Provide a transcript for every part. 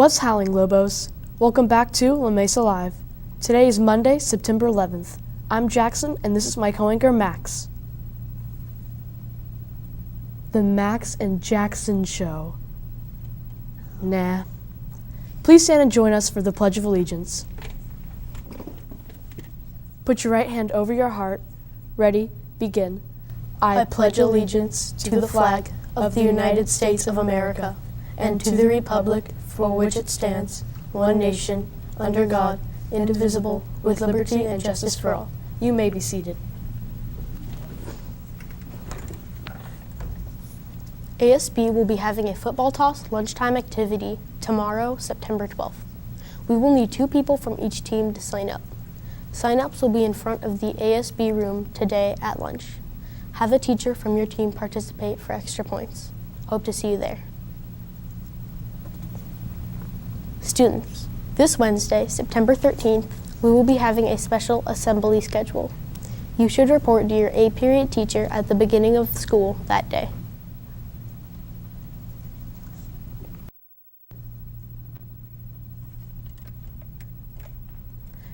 What's howling, Lobos? Welcome back to La Mesa Live. Today is Monday, September 11th. I'm Jackson, and this is my co-anchor, Max. The Max and Jackson Show. Nah. Please stand and join us for the Pledge of Allegiance. Put your right hand over your heart. Ready, begin. I pledge allegiance to the flag of the United States of America and to the republic for which it stands, one nation, under God, indivisible, with liberty and justice for all. You may be seated. ASB will be having a football toss lunchtime activity tomorrow, September 12th. We will need 2 people from each team to sign up. Sign-ups will be in front of the ASB room today at lunch. Have a teacher from your team participate for extra points. Hope to see you there. Students, this Wednesday, September 13th, we will be having a special assembly schedule. You should report to your A period teacher at the beginning of school that day.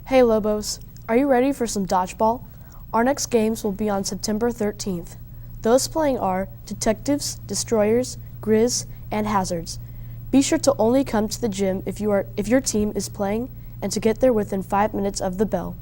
Hey Lobos, are you ready for some dodgeball? Our next games will be on September 13th. Those playing are Detectives, Destroyers, Grizz, and Hazards. Be sure to only come to the gym if your team is playing and to get there within 5 minutes of the bell.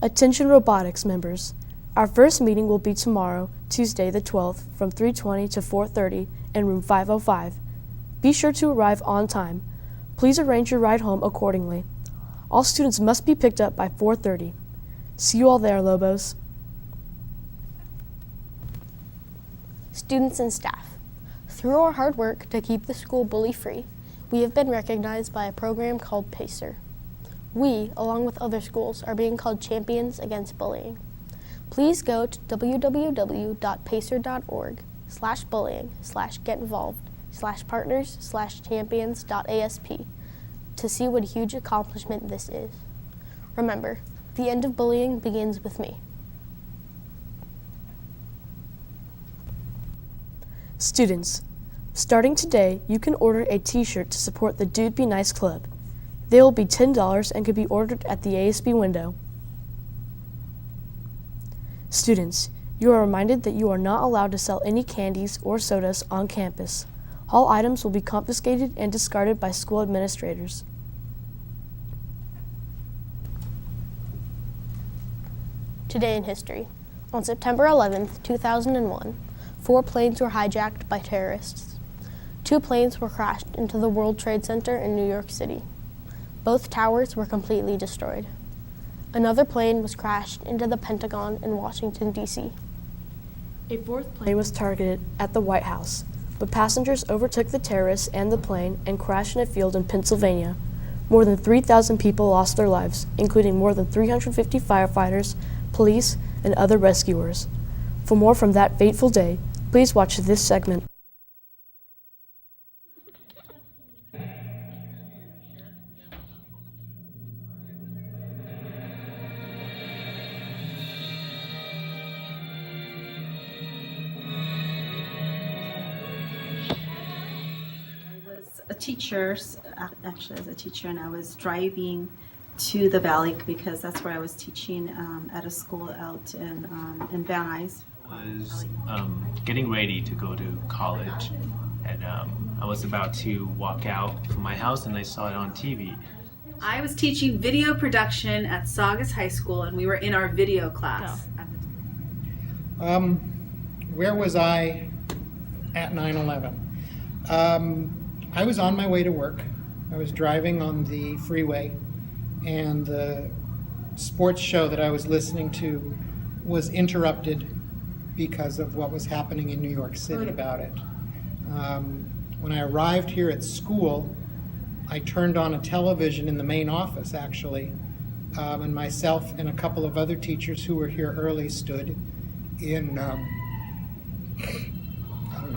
Attention robotics members. Our first meeting will be tomorrow, Tuesday the 12th, from 3:20 to 4:30 in room 505. Be sure to arrive on time. Please arrange your ride home accordingly. All students must be picked up by 4:30. See you all there, Lobos. Students and staff, through our hard work to keep the school bully-free, we have been recognized by a program called PACER. We, along with other schools, are being called champions against bullying. Please go to www.pacer.org/bullying/getinvolved/partners/champions.asp to see what a huge accomplishment this is. Remember, the end of bullying begins with me. Students, starting today, you can order a t-shirt to support the Dude Be Nice Club. They will be $10 and can be ordered at the ASB window. Students, you are reminded that you are not allowed to sell any candies or sodas on campus. All items will be confiscated and discarded by school administrators. Today in history. On September 11th, 2001, 4 planes were hijacked by terrorists. 2 planes were crashed into the World Trade Center in New York City. Both towers were completely destroyed. Another plane was crashed into the Pentagon in Washington, D.C. A 4th plane was targeted at the White House, but passengers overtook the terrorists and the plane and crashed in a field in Pennsylvania. More than 3,000 people lost their lives, including more than 350 firefighters, police, and other rescuers. For more from that fateful day, please watch this segment. A teacher, actually as a teacher, and I was driving to the Valley because that's where I was teaching at a school out in Van Nuys. I was getting ready to go to college, and I was about to walk out from my house and I saw it on TV. I was teaching video production at Saugus High School, and we were in our video class. Where was I at 9/11? I was on my way to work. I was driving on the freeway, and the sports show that I was listening to was interrupted because of what was happening in New York City about it. When I arrived here at school, I turned on a television in the main office, actually, and myself and a couple of other teachers who were here early stood in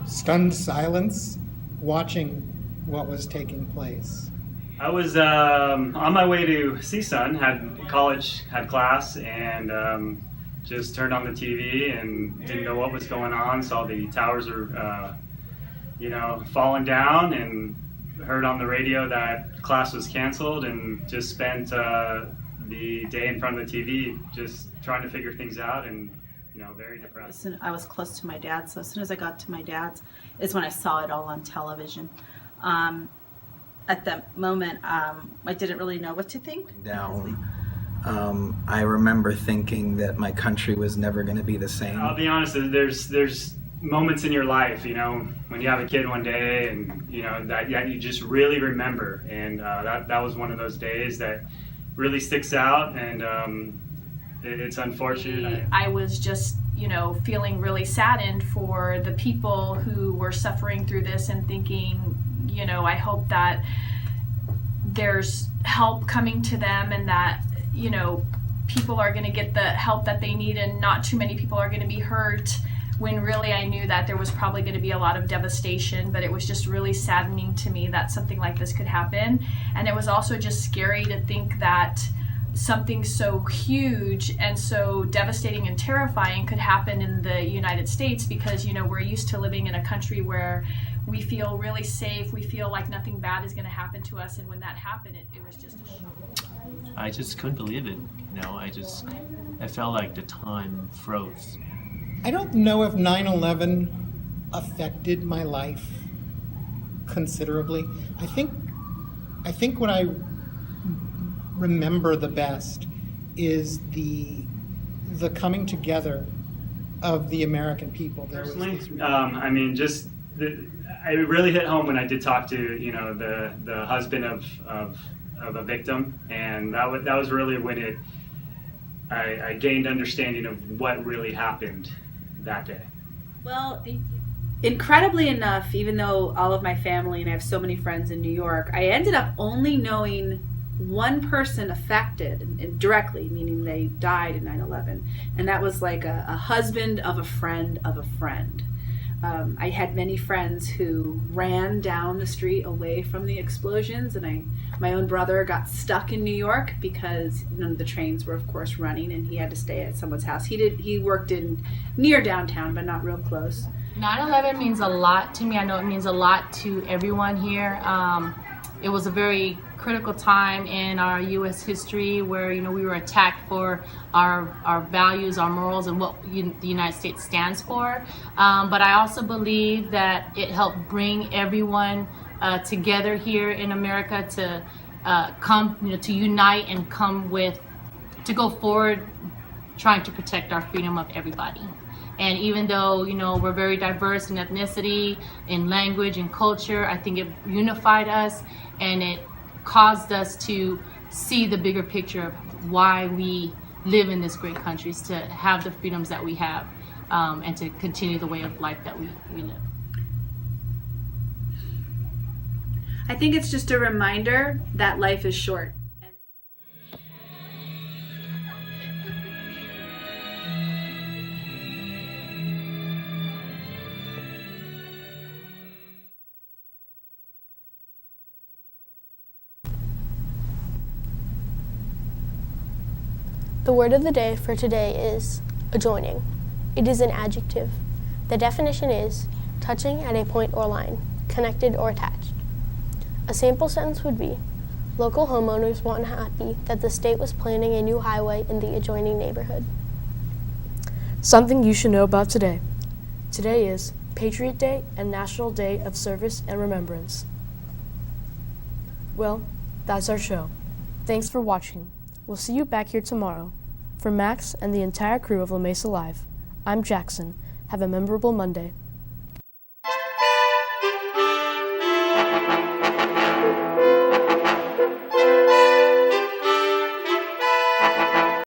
stunned silence, watching what was taking place. I was on my way to CSUN, had class, and just turned on the TV and didn't know what was going on. Saw the towers were fallen down and heard on the radio that class was canceled, and just spent the day in front of the TV just trying to figure things out, and very depressed. I was close to my dad, so as soon as I got to my dad's is when I saw it all on television. At that moment, I didn't really know what to think. Down. I remember thinking that my country was never going to be the same. I'll be honest, there's moments in your life, when you have a kid one day, and that you just really remember, and that was one of those days that really sticks out, and it's unfortunate. I was just feeling really saddened for the people who were suffering through this, and thinking, I hope that there's help coming to them, and that people are going to get the help that they need, and not too many people are going to be hurt, when really I knew that there was probably going to be a lot of devastation. But it was just really saddening to me that something like this could happen. And it was also just scary to think that something so huge and so devastating and terrifying could happen in the United States, because we're used to living in a country where we feel really safe, we feel like nothing bad is going to happen to us, and when that happened, it was just a shock. I just couldn't believe it. I felt like the time froze. I don't know if 9/11 affected my life considerably. I think what I remember the best is the coming together of the American people. Personally, it really hit home when I did talk to the husband of a victim, and that was really when I gained understanding of what really happened that day. Well, incredibly enough, even though all of my family and I have so many friends in New York, I ended up only knowing one person affected, and directly, meaning they died in 9/11, and that was like a husband of a friend of a friend. I had many friends who ran down the street away from the explosions, and my own brother got stuck in New York because none of the trains were, of course, running, and he had to stay at someone's house. He worked in near downtown, but not real close. 9/11 means a lot to me. I know it means a lot to everyone here. It was a very critical time in our U.S. history where we were attacked for our values, our morals, and what the United States stands for. But I also believe that it helped bring everyone together here in America to come, to unite and to go forward, trying to protect our freedom of everybody. And even though, we're very diverse in ethnicity, in language, and culture, I think it unified us, and it caused us to see the bigger picture of why we live in this great country, to have the freedoms that we have, and to continue the way of life that we live. I think it's just a reminder that life is short. The word of the day for today is adjoining. It is an adjective. The definition is touching at a point or line, connected or attached. A sample sentence would be, local homeowners weren't happy that the state was planning a new highway in the adjoining neighborhood. Something you should know about today. Today is Patriot Day and National Day of Service and Remembrance. Well, that's our show. Thanks for watching. We'll see you back here tomorrow. For Max and the entire crew of La Mesa Live, I'm Jackson. Have a memorable Monday.